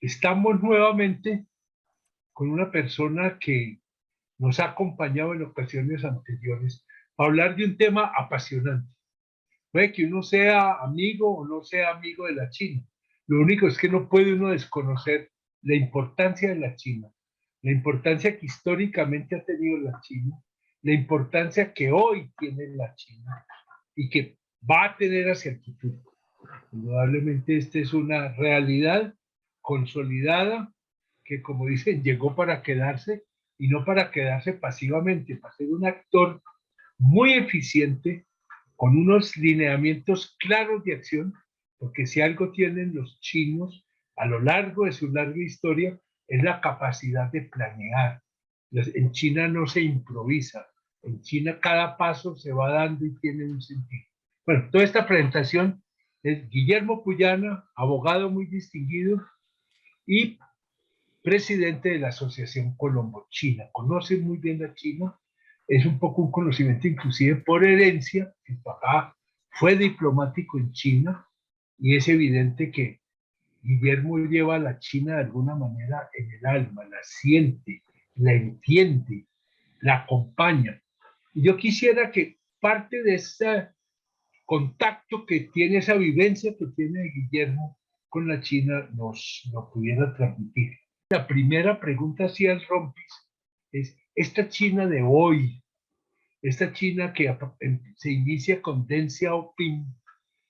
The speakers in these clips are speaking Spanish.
Estamos nuevamente con una persona que nos ha acompañado en ocasiones anteriores para hablar de un tema apasionante. Puede que uno sea amigo o no sea amigo de la China. Lo único es que no puede uno desconocer la importancia de la China, la importancia que históricamente ha tenido la China, la importancia que hoy tiene la China y que va a tener hacia el futuro. Indudablemente esta es una realidad consolidada que, como dicen, llegó para quedarse y no para quedarse pasivamente, para ser un actor muy eficiente con unos lineamientos claros de acción, porque si algo tienen los chinos a lo largo de su larga historia es la capacidad de planear. En China no se improvisa, en China cada paso se va dando y tiene un sentido. Bueno, toda esta presentación es Guillermo Puyana, abogado muy distinguido y presidente de la Asociación Colombo-China. Conoce muy bien la China, es un poco un conocimiento inclusive por herencia. El papá fue diplomático en China y es evidente que Guillermo lleva a la China de alguna manera en el alma, la siente, la entiende, la acompaña. Y yo quisiera que parte de ese contacto que tiene, esa vivencia que tiene Guillermo con la China, nos lo pudiera transmitir. La primera pregunta hacia el Rompis es, esta China de hoy, esta China que se inicia con Deng Xiaoping,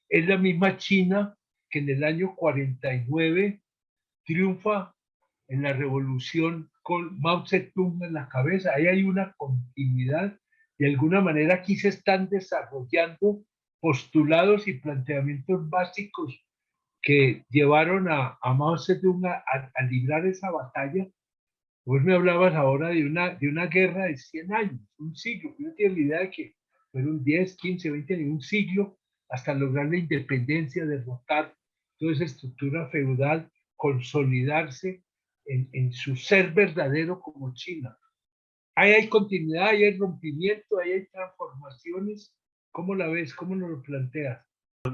es la misma China que en el año 49 triunfa en la revolución con Mao Zedong en la cabeza. Ahí hay una continuidad. De alguna manera aquí se están desarrollando postulados y planteamientos básicos que llevaron a Mao Zedong a librar esa batalla. Vos me hablabas ahora de una guerra de 100 años, un siglo. Yo no tengo la idea de que fueron 10, 15, 20 años, un siglo, hasta lograr la independencia, derrotar toda esa estructura feudal, consolidarse en su ser verdadero como China. Ahí hay continuidad, ahí hay rompimiento, ahí hay transformaciones. ¿Cómo la ves? ¿Cómo nos lo planteas?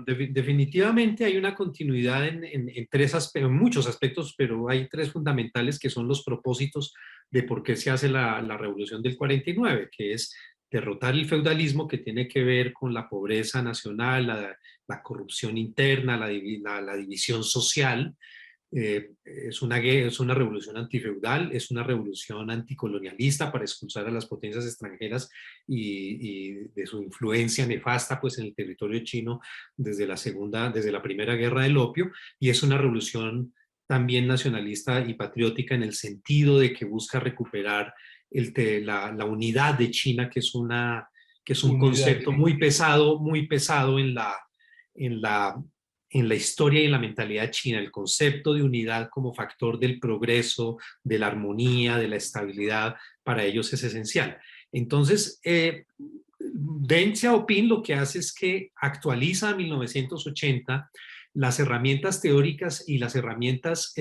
Definitivamente hay una continuidad en tres aspectos, en muchos aspectos, pero hay tres fundamentales que son los propósitos de por qué se hace la revolución del 49, que es derrotar el feudalismo, que tiene que ver con la pobreza nacional, la corrupción interna, la división social. Es una revolución antifeudal, es una revolución anticolonialista para expulsar a las potencias extranjeras y de su influencia nefasta pues, en el territorio chino desde la Primera Guerra del Opio, y es una revolución también nacionalista y patriótica en el sentido de que busca recuperar la unidad de China, que es un concepto muy pesado en la en la historia y en la mentalidad china. El concepto de unidad como factor del progreso, de la armonía, de la estabilidad, para ellos es esencial. Entonces, Deng Xiaoping lo que hace es que actualiza a 1980 las herramientas teóricas y las herramientas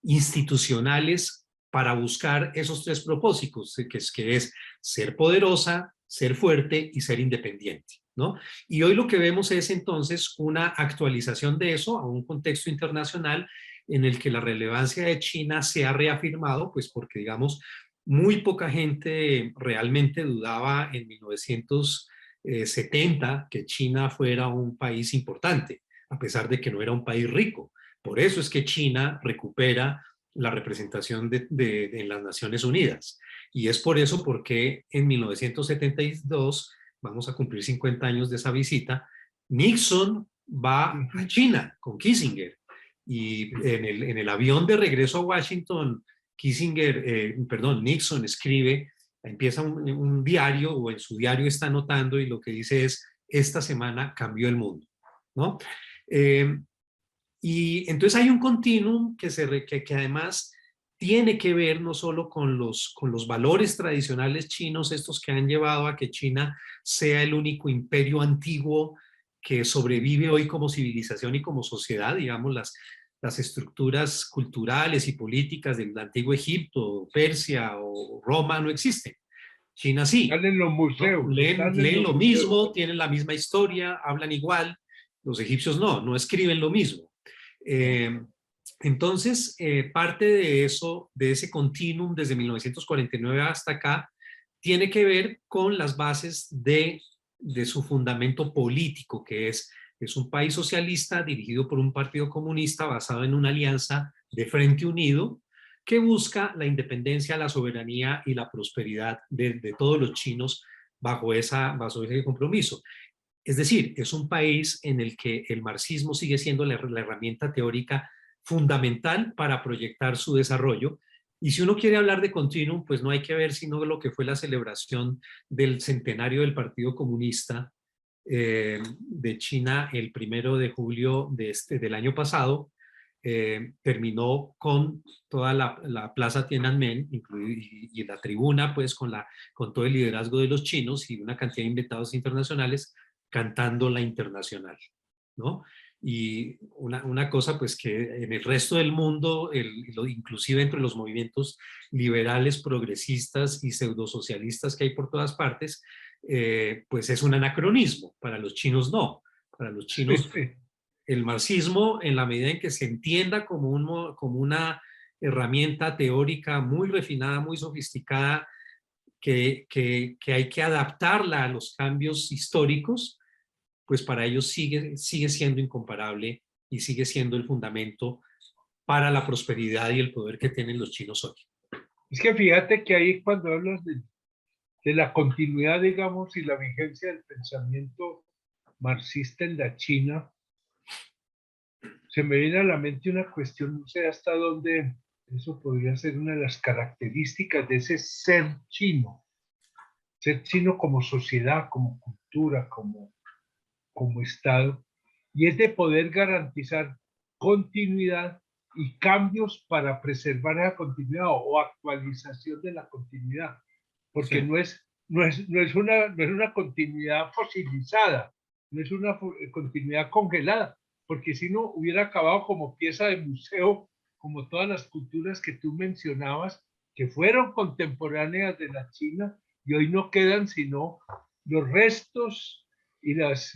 institucionales para buscar esos tres propósitos, que es ser poderosa, ser fuerte y ser independiente, ¿no? Y hoy lo que vemos es entonces una actualización de eso a un contexto internacional en el que la relevancia de China se ha reafirmado, pues porque digamos, muy poca gente realmente dudaba en 1970 que China fuera un país importante, a pesar de que no era un país rico. Por eso es que China recupera la representación en las Naciones Unidas. Y es por eso porque en 1972, vamos a cumplir 50 años de esa visita, Nixon va a China con Kissinger. Y en el avión de regreso a Washington, Nixon escribe, empieza un diario, o en su diario está anotando, y lo que dice es, esta semana cambió el mundo, ¿no? Y entonces hay un continuum que además tiene que ver no solo con los valores tradicionales chinos, estos que han llevado a que China sea el único imperio antiguo que sobrevive hoy como civilización y como sociedad, digamos, las estructuras culturales y políticas del antiguo Egipto, Persia o Roma no existen. China sí. Están en los museos. ¿No? Leen lo mismo, tienen la misma historia, hablan igual. Los egipcios no escriben lo mismo. Entonces, parte de eso, de ese continuum desde 1949 hasta acá, tiene que ver con las bases de su fundamento político, que es un país socialista dirigido por un partido comunista basado en una alianza de Frente Unido que busca la independencia, la soberanía y la prosperidad de todos los chinos bajo ese compromiso. Es decir, es un país en el que el marxismo sigue siendo la herramienta teórica fundamental para proyectar su desarrollo. Y si uno quiere hablar de continuum, pues no hay que ver sino lo que fue la celebración del centenario del Partido Comunista de China el 1 de julio del año pasado. Terminó con toda la plaza Tiananmen y la tribuna, pues con todo el liderazgo de los chinos y una cantidad de invitados internacionales cantando la internacional, ¿no? Y una cosa pues que en el resto del mundo, inclusive entre los movimientos liberales, progresistas y pseudosocialistas que hay por todas partes, pues es un anacronismo. Para los chinos no. Para los chinos el marxismo, en la medida en que se entienda como una herramienta teórica muy refinada, muy sofisticada, que hay que adaptarla a los cambios históricos, pues para ellos sigue siendo incomparable y sigue siendo el fundamento para la prosperidad y el poder que tienen los chinos hoy. Es que fíjate que ahí cuando hablas de la continuidad, digamos, y la vigencia del pensamiento marxista en la China, se me viene a la mente una cuestión, no sé hasta dónde eso podría ser una de las características de ese ser chino como sociedad, como cultura, como Estado, y es de poder garantizar continuidad y cambios para preservar esa continuidad o actualización de la continuidad, porque Sí. no es una continuidad fosilizada, no es una continuidad congelada, porque si no hubiera acabado como pieza de museo, como todas las culturas que tú mencionabas, que fueron contemporáneas de la China y hoy no quedan sino los restos y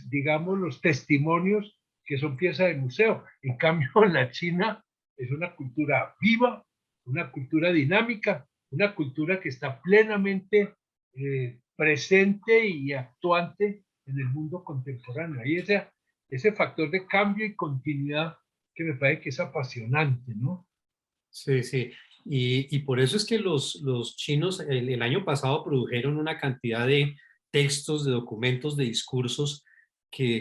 digamos, los testimonios que son pieza de museo. En cambio, la China es una cultura viva, una cultura dinámica, una cultura que está plenamente presente y actuante en el mundo contemporáneo. Ahí ese factor de cambio y continuidad que me parece que es apasionante, ¿no? Sí, sí. Y por eso es que los chinos el año pasado produjeron una cantidad de textos, de documentos, de discursos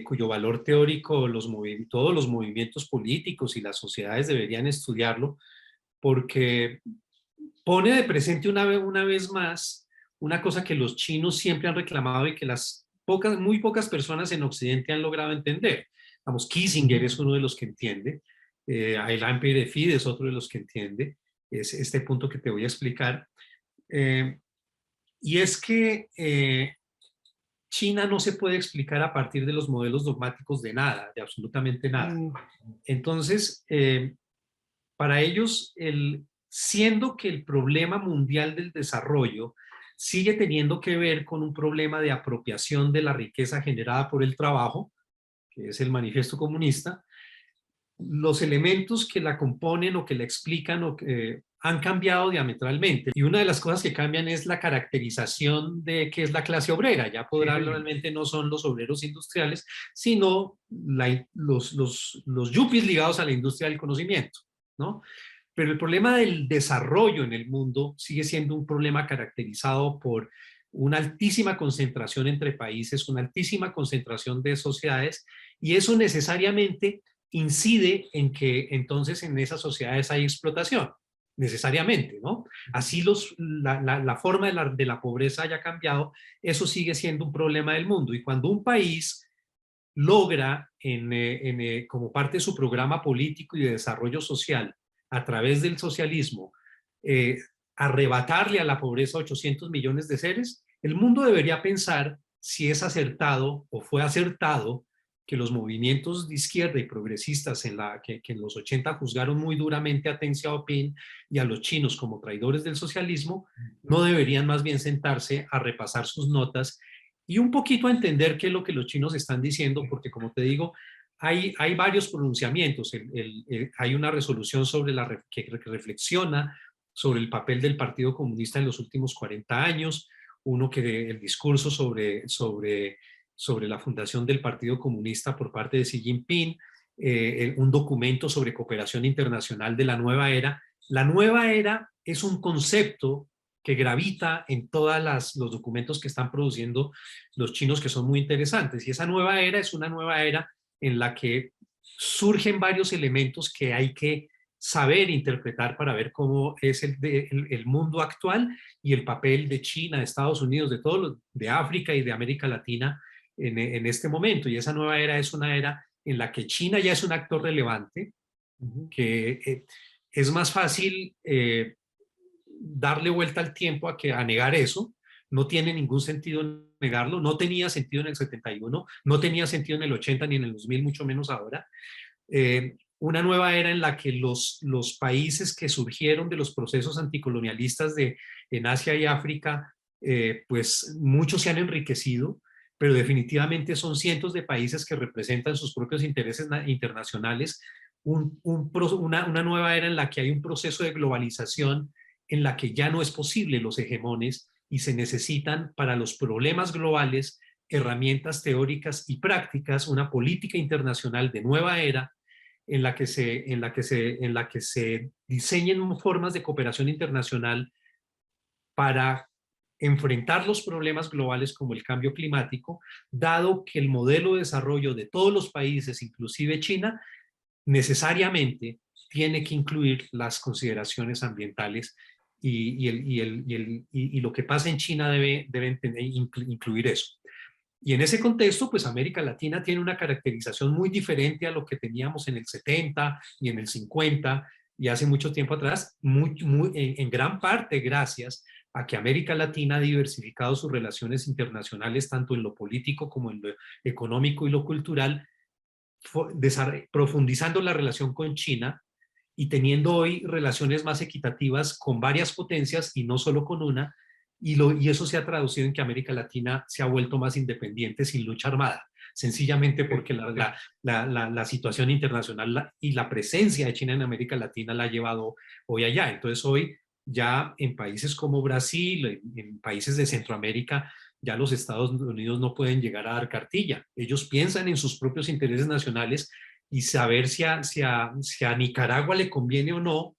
cuyo valor teórico todos los movimientos políticos y las sociedades deberían estudiarlo, porque pone de presente una vez más una cosa que los chinos siempre han reclamado y que muy pocas personas en Occidente han logrado entender. Vamos, Kissinger es uno de los que entiende, Aylan Peyrefid es otro de los que entiende, es este punto que te voy a explicar. Y es que China no se puede explicar a partir de los modelos dogmáticos de nada, de absolutamente nada. Entonces, para ellos, siendo que el problema mundial del desarrollo sigue teniendo que ver con un problema de apropiación de la riqueza generada por el trabajo, que es el manifiesto comunista, los elementos que la componen o que la explican han cambiado diametralmente. Y una de las cosas que cambian es la caracterización de qué es la clase obrera. Ya realmente no son los obreros industriales, sino los yuppies ligados a la industria del conocimiento, ¿no? Pero el problema del desarrollo en el mundo sigue siendo un problema caracterizado por una altísima concentración entre países, una altísima concentración de sociedades, y eso necesariamente incide en que entonces en esas sociedades hay explotación, necesariamente, ¿no? Así la forma de la pobreza haya cambiado, eso sigue siendo un problema del mundo. Y cuando un país logra, como parte de su programa político y de desarrollo social, a través del socialismo, arrebatarle a la pobreza 800 millones de seres, el mundo debería pensar si es acertado o fue acertado que los movimientos de izquierda y progresistas que en los 80 juzgaron muy duramente a Deng Xiaoping y a los chinos como traidores del socialismo, no deberían más bien sentarse a repasar sus notas y un poquito a entender qué es lo que los chinos están diciendo, porque como te digo, hay varios pronunciamientos. Hay una resolución sobre que reflexiona sobre el papel del Partido Comunista en los últimos 40 años, el discurso sobre la fundación del Partido Comunista por parte de Xi Jinping, un documento sobre cooperación internacional de la nueva era. La nueva era es un concepto que gravita en todos los documentos que están produciendo los chinos, que son muy interesantes. Y esa nueva era es una nueva era en la que surgen varios elementos que hay que saber interpretar para ver cómo es el mundo actual y el papel de China, de Estados Unidos, de África y de América Latina en este momento. Y esa nueva era es una era en la que China ya es un actor relevante, que es más fácil darle vuelta al tiempo a negar eso. No tiene ningún sentido negarlo, no tenía sentido en el 71, no tenía sentido en el 80 ni en el 2000, mucho menos ahora. Una nueva era en la que los países que surgieron de los procesos anticolonialistas en Asia y África, pues muchos se han enriquecido, pero definitivamente son cientos de países que representan sus propios intereses internacionales. Una nueva era en la que hay un proceso de globalización en la que ya no es posible los hegemones y se necesitan para los problemas globales herramientas teóricas y prácticas, una política internacional de nueva era en la que se diseñen formas de cooperación internacional para enfrentar los problemas globales como el cambio climático, dado que el modelo de desarrollo de todos los países, inclusive China, necesariamente tiene que incluir las consideraciones ambientales y lo que pasa en China debe incluir eso. Y en ese contexto, pues América Latina tiene una caracterización muy diferente a lo que teníamos en el 70 y en el 50 y hace mucho tiempo atrás, en gran parte gracias a que América Latina ha diversificado sus relaciones internacionales tanto en lo político como en lo económico y lo cultural, profundizando la relación con China y teniendo hoy relaciones más equitativas con varias potencias y no solo con una, y eso se ha traducido en que América Latina se ha vuelto más independiente sin lucha armada, sencillamente porque la situación internacional y la presencia de China en América Latina la ha llevado hoy allá. Entonces hoy ya en países como Brasil, en países de Centroamérica, ya los Estados Unidos no pueden llegar a dar cartilla. Ellos piensan en sus propios intereses nacionales y saber si a Nicaragua le conviene o no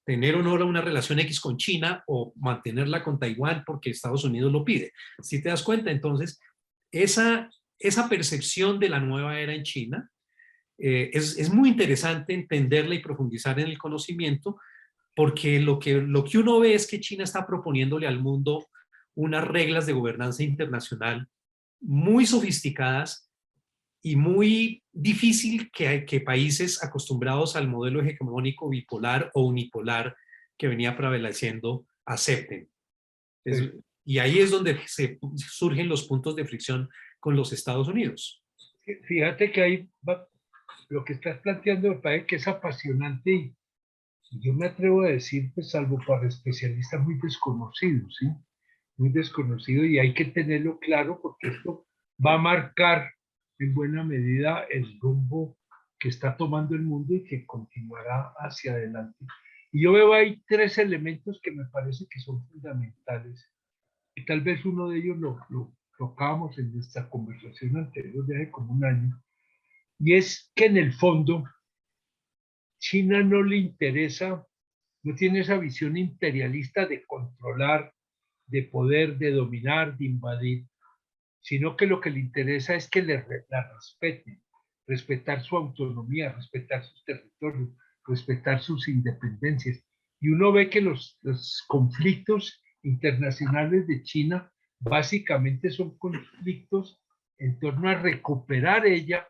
tener honor a una relación X con China o mantenerla con Taiwán porque Estados Unidos lo pide. Si te das cuenta, entonces, esa percepción de la nueva era en China es muy interesante entenderla y profundizar en el conocimiento, porque lo que uno ve es que China está proponiéndole al mundo unas reglas de gobernanza internacional muy sofisticadas y muy difícil que países acostumbrados al modelo hegemónico bipolar o unipolar que venía prevaleciendo acepten. Sí. Y ahí es donde surgen los puntos de fricción con los Estados Unidos. Fíjate que ahí lo que estás planteando me parece que es apasionante y yo me atrevo a decir, pues salvo para especialistas muy desconocidos, ¿sí? Muy desconocido y hay que tenerlo claro porque esto va a marcar en buena medida el rumbo que está tomando el mundo y que continuará hacia adelante. Y yo veo ahí tres elementos que me parece que son fundamentales. Y tal vez uno de ellos lo tocábamos en nuestra conversación anterior de hace como un año. Y es que en el fondo China no le interesa, no tiene esa visión imperialista de controlar, de poder, de dominar, de invadir, sino que lo que le interesa es que la respeten, respetar su autonomía, respetar sus territorios, respetar sus independencias. Y uno ve que los conflictos internacionales de China básicamente son conflictos en torno a recuperar ella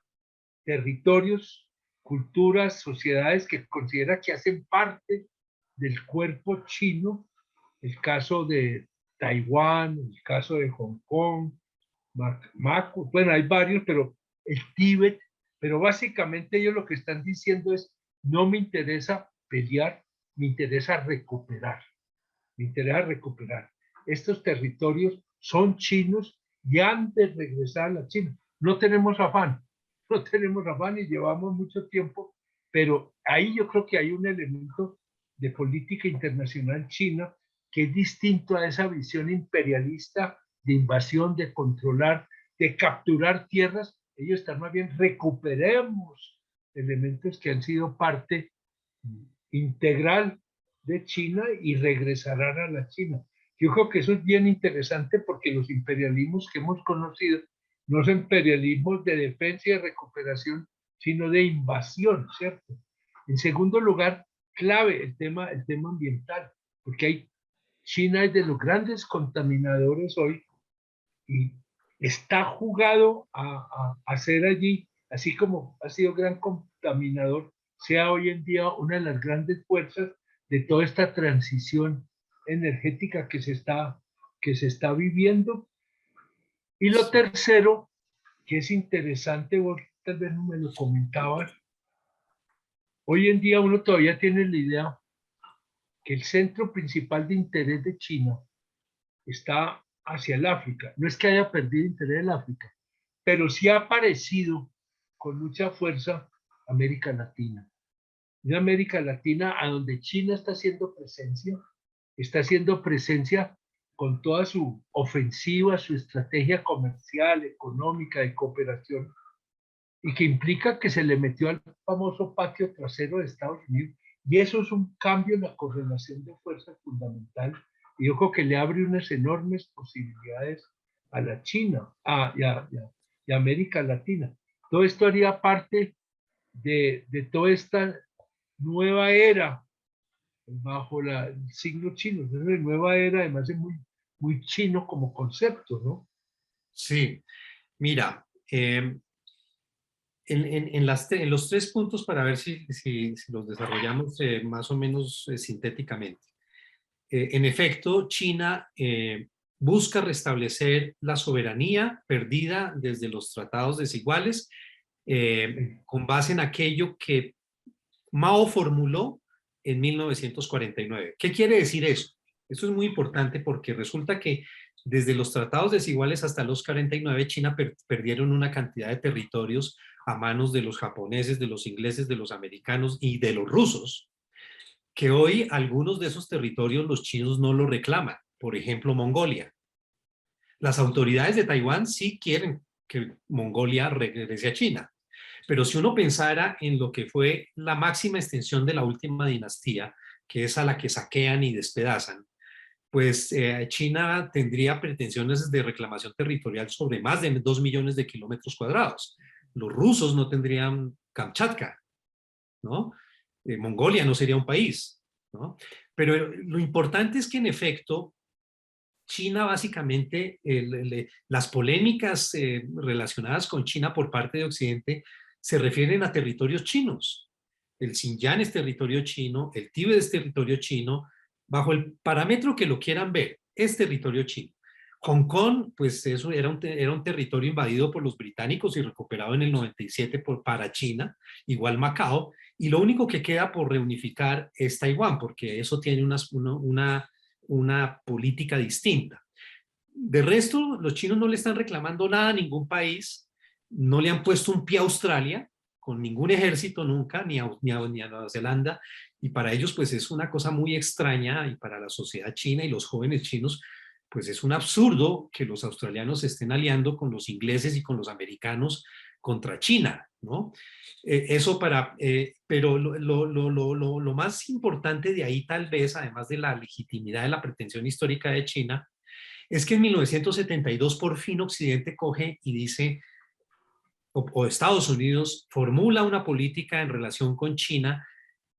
territorios, culturas, sociedades que considera que hacen parte del cuerpo chino, el caso de Taiwán, el caso de Hong Kong, bueno, hay varios, pero el Tíbet, pero básicamente ellos lo que están diciendo es, no me interesa pelear, me interesa recuperar, me interesa recuperar. Estos territorios son chinos y han de regresar a la China. No tenemos afán, no tenemos afán y llevamos mucho tiempo, pero ahí yo creo que hay un elemento de política internacional china que es distinto a esa visión imperialista de invasión, de controlar, de capturar tierras. Ellos están más bien recuperemos elementos que han sido parte integral de China y regresarán a la China. Yo creo que eso es bien interesante porque los imperialismos que hemos conocido no son imperialismos de defensa y de recuperación, sino de invasión, ¿cierto? En segundo lugar, clave el tema ambiental, porque China es de los grandes contaminadores hoy y está jugado a ser allí, así como ha sido gran contaminador, sea hoy en día una de las grandes fuerzas de toda esta transición energética que se está viviendo. Y lo tercero, que es interesante, vos tal vez no me lo comentabas, hoy en día uno todavía tiene la idea que el centro principal de interés de China está hacia el África. No es que haya perdido interés en África, pero sí ha aparecido con mucha fuerza América Latina. Una América Latina a donde China está haciendo presencia con toda su ofensiva, su estrategia comercial, económica, de cooperación, y que implica que se le metió al famoso patio trasero de Estados Unidos. Y eso es un cambio en la correlación de fuerzas fundamental. Y yo creo que le abre unas enormes posibilidades a la China y a América Latina. Todo esto haría parte de toda esta nueva era bajo el signo chino. Es una nueva era, además es muy chino como concepto, ¿no? Sí, mira, en los tres puntos para ver si los desarrollamos más o menos sintéticamente. En efecto, China busca restablecer la soberanía perdida desde los tratados desiguales Sí. con base en aquello que Mao formuló en 1949. ¿Qué quiere decir eso? Eso es muy importante porque resulta que desde los tratados desiguales hasta los 49, China perdieron una cantidad de territorios a manos de los japoneses, de los ingleses, de los americanos y de los rusos, que hoy algunos de esos territorios los chinos no los reclaman. Por ejemplo, Mongolia. Las autoridades de Taiwán sí quieren que Mongolia regrese a China. Pero si uno pensara en lo que fue la máxima extensión de la última dinastía, que es a la que saquean y despedazan, pues China tendría pretensiones de reclamación territorial sobre más de 2 millones de kilómetros cuadrados. Los rusos no tendrían Kamchatka, ¿no? Mongolia no sería un país, ¿no? Pero lo importante es que en efecto China básicamente, las polémicas relacionadas con China por parte de Occidente se refieren a territorios chinos. El Xinjiang es territorio chino, el Tíbet es territorio chino, bajo el parámetro que lo quieran ver, es territorio chino. Hong Kong, pues eso era un territorio invadido por los británicos y recuperado en el 97 para China, igual Macao, y lo único que queda por reunificar es Taiwán, porque eso tiene una política distinta. De resto, los chinos no le están reclamando nada a ningún país, no le han puesto un pie a Australia, con ningún ejército nunca, ni a Nueva Zelanda, y para ellos pues es una cosa muy extraña, y para la sociedad china y los jóvenes chinos, pues es un absurdo que los australianos se estén aliando con los ingleses y con los americanos contra China, ¿no? Pero lo más importante de ahí tal vez, además de la legitimidad de la pretensión histórica de China, es que en 1972 por fin Occidente coge y dice, o Estados Unidos formula una política en relación con China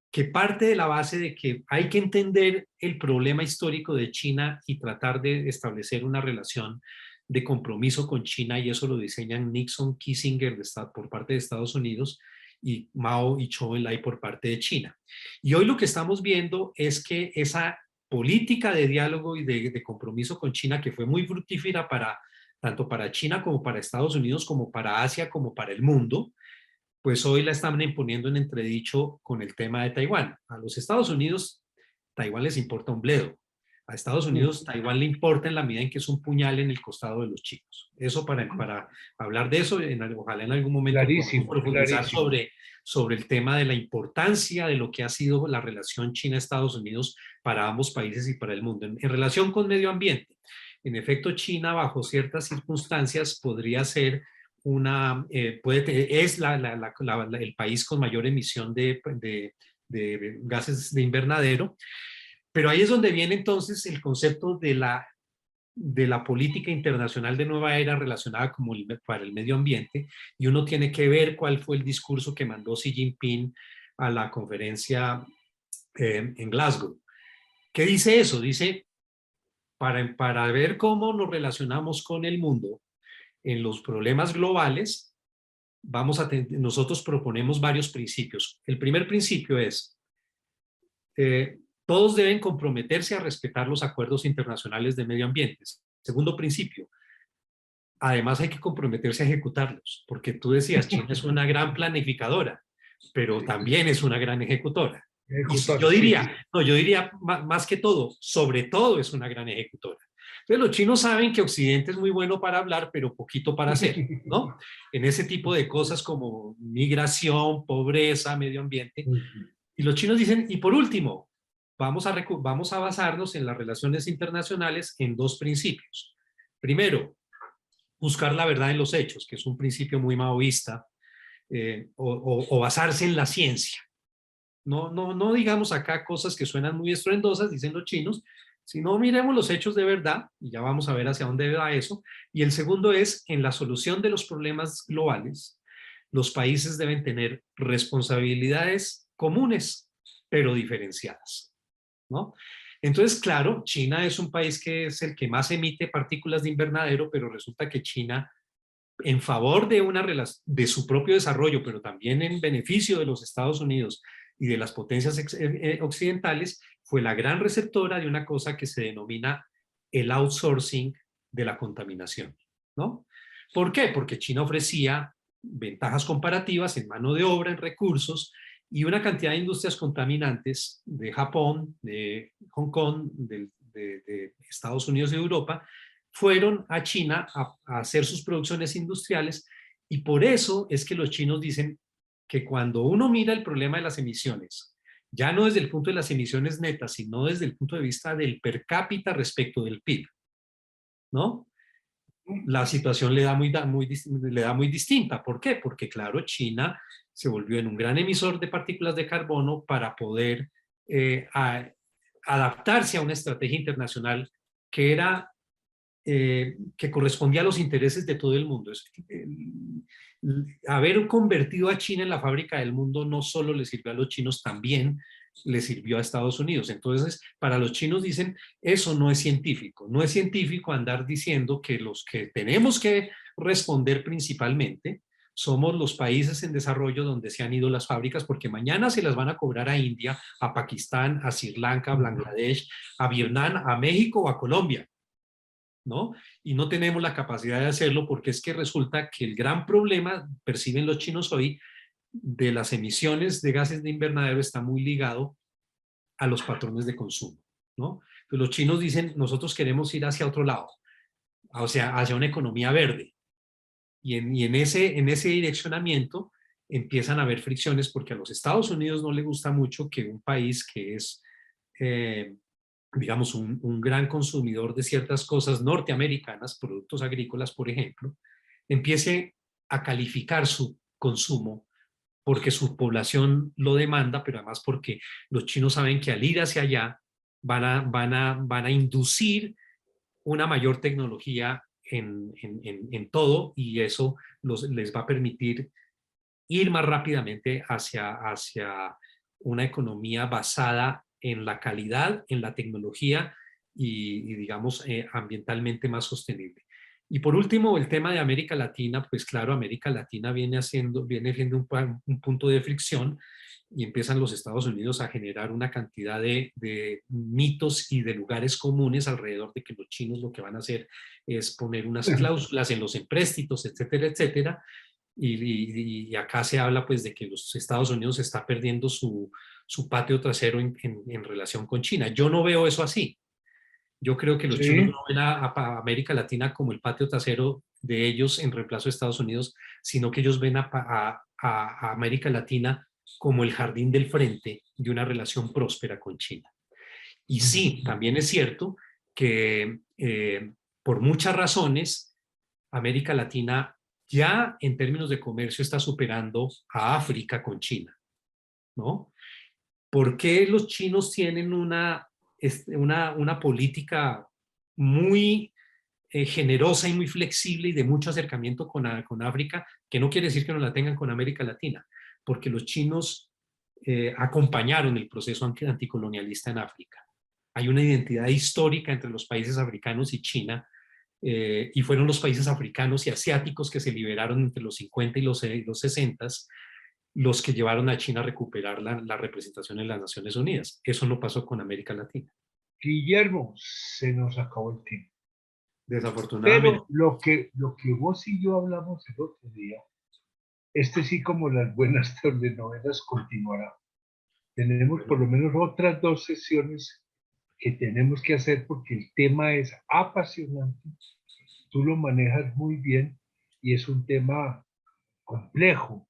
que parte de la base de que hay que entender el problema histórico de China y tratar de establecer una relación de compromiso con China, y eso lo diseñan Nixon, Kissinger por parte de Estados Unidos y Mao y Zhou Enlai por parte de China. Y hoy lo que estamos viendo es que esa política de diálogo y de compromiso con China, que fue muy fructífera tanto para China como para Estados Unidos, como para Asia, como para el mundo, pues hoy la están imponiendo en entredicho con el tema de Taiwán. A los Estados Unidos, Taiwán les importa un bledo. A Estados Unidos Taiwán le importa en la medida en que es un puñal en el costado de los chinos. Eso para hablar de eso, ojalá en algún momento podamos Clarísimo, profundizar clarísimo. sobre el tema de la importancia de lo que ha sido la relación China-Estados Unidos para ambos países y para el mundo. En relación con medio ambiente, en efecto, China bajo ciertas circunstancias podría ser es el país con mayor emisión de gases de invernadero, pero ahí es donde viene entonces el concepto de la política internacional de nueva era relacionada para el medio ambiente, y uno tiene que ver cuál fue el discurso que mandó Xi Jinping a la conferencia en Glasgow. ¿Qué dice eso? Dice, para ver cómo nos relacionamos con el mundo en los problemas globales, nosotros proponemos varios principios. El primer principio es, todos deben comprometerse a respetar los acuerdos internacionales de medio ambiente. Segundo principio, además hay que comprometerse a ejecutarlos, porque tú decías, China es una gran planificadora, pero también es una gran ejecutora. Y yo diría, Sí. no, yo diría más que todo, sobre todo es una gran ejecutora. Entonces los chinos saben que Occidente es muy bueno para hablar, pero poquito para hacer, ¿no? En ese tipo de cosas como migración, pobreza, medio ambiente. Y los chinos dicen, y por último, vamos a basarnos en las relaciones internacionales en dos principios. Primero, buscar la verdad en los hechos, que es un principio muy maoísta, o basarse en la ciencia. No digamos acá cosas que suenan muy estruendosas, dicen los chinos, sino miremos los hechos de verdad y ya vamos a ver hacia dónde va eso. Y el segundo es, en la solución de los problemas globales, los países deben tener responsabilidades comunes, pero diferenciadas, ¿no? Entonces, claro, China es un país que es el que más emite partículas de invernadero, pero resulta que China, en favor de su propio desarrollo, pero también en beneficio de los Estados Unidos y de las potencias occidentales, fue la gran receptora de una cosa que se denomina el outsourcing de la contaminación, ¿no? ¿Por qué? Porque China ofrecía ventajas comparativas en mano de obra, en recursos, y una cantidad de industrias contaminantes de Japón, de Hong Kong, de Estados Unidos y Europa, fueron a China a hacer sus producciones industriales, y por eso es que los chinos dicen que cuando uno mira el problema de las emisiones, ya no desde el punto de las emisiones netas, sino desde el punto de vista del per cápita respecto del PIB, ¿no? La situación le da muy distinta. ¿Por qué? Porque, claro, China se volvió en un gran emisor de partículas de carbono para poder adaptarse a una estrategia internacional que era que correspondía a los intereses de todo el mundo. Haber convertido a China en la fábrica del mundo no solo le sirvió a los chinos, también le sirvió a Estados Unidos. Entonces, para los chinos dicen, eso no es científico. No es científico andar diciendo que los que tenemos que responder principalmente somos los países en desarrollo donde se han ido las fábricas, porque mañana se las van a cobrar a India, a Pakistán, a Sri Lanka, a Bangladesh, a Vietnam, a México o a Colombia, ¿no? Y no tenemos la capacidad de hacerlo porque es que resulta que el gran problema, perciben los chinos hoy, de las emisiones de gases de invernadero está muy ligado a los patrones de consumo, ¿no? Entonces los chinos dicen, nosotros queremos ir hacia otro lado, o sea, hacia una economía verde. En ese direccionamiento empiezan a haber fricciones porque a los Estados Unidos no le gusta mucho que un país que es digamos, un gran consumidor de ciertas cosas norteamericanas, productos agrícolas, por ejemplo, empiece a calificar su consumo porque su población lo demanda, pero además porque los chinos saben que al ir hacia allá van a inducir una mayor tecnología en todo, y eso les va a permitir ir más rápidamente hacia una economía basada en la calidad, en la tecnología y digamos, ambientalmente más sostenible. Y por último, el tema de América Latina, pues claro, América Latina viene siendo un punto de fricción, y empiezan los Estados Unidos a generar una cantidad de mitos y de lugares comunes alrededor de que los chinos lo que van a hacer es poner unas cláusulas en los empréstitos, etcétera, etcétera. Y acá se habla pues de que los Estados Unidos está perdiendo su patio trasero en relación con China. Yo no veo eso así. Yo creo que los chinos Sí, no ven a América Latina como el patio trasero de ellos en reemplazo de Estados Unidos, sino que ellos ven a América Latina como el jardín del frente de una relación próspera con China. Y sí, también es cierto que por muchas razones América Latina ya en términos de comercio está superando a África con China, ¿no? ¿Por qué los chinos tienen una política muy generosa y muy flexible y de mucho acercamiento con África, que no quiere decir que no la tengan con América Latina? Porque los chinos acompañaron el proceso anticolonialista en África. Hay una identidad histórica entre los países africanos y China, y fueron los países africanos y asiáticos que se liberaron entre los 50 y los 60 los que llevaron a China a recuperar la representación en las Naciones Unidas. Eso no pasó con América Latina, Guillermo, se nos acabó el tiempo. desafortunadamente. Pero lo que vos y yo hablamos el otro día, este sí como las buenas telenovelas continuará. Tenemos por Bueno, lo menos otras 2 sesiones que tenemos que hacer porque el tema es apasionante, tú lo manejas muy bien y es un tema complejo,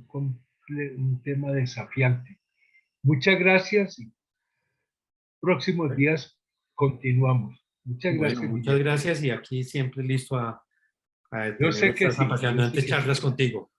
un tema desafiante. Muchas gracias y próximos días continuamos. Muchas bueno, gracias, muchas Guillermo. gracias y aquí siempre listo a Yo tener sé que estas sí, yo sé apasionantes que sí. charlas contigo.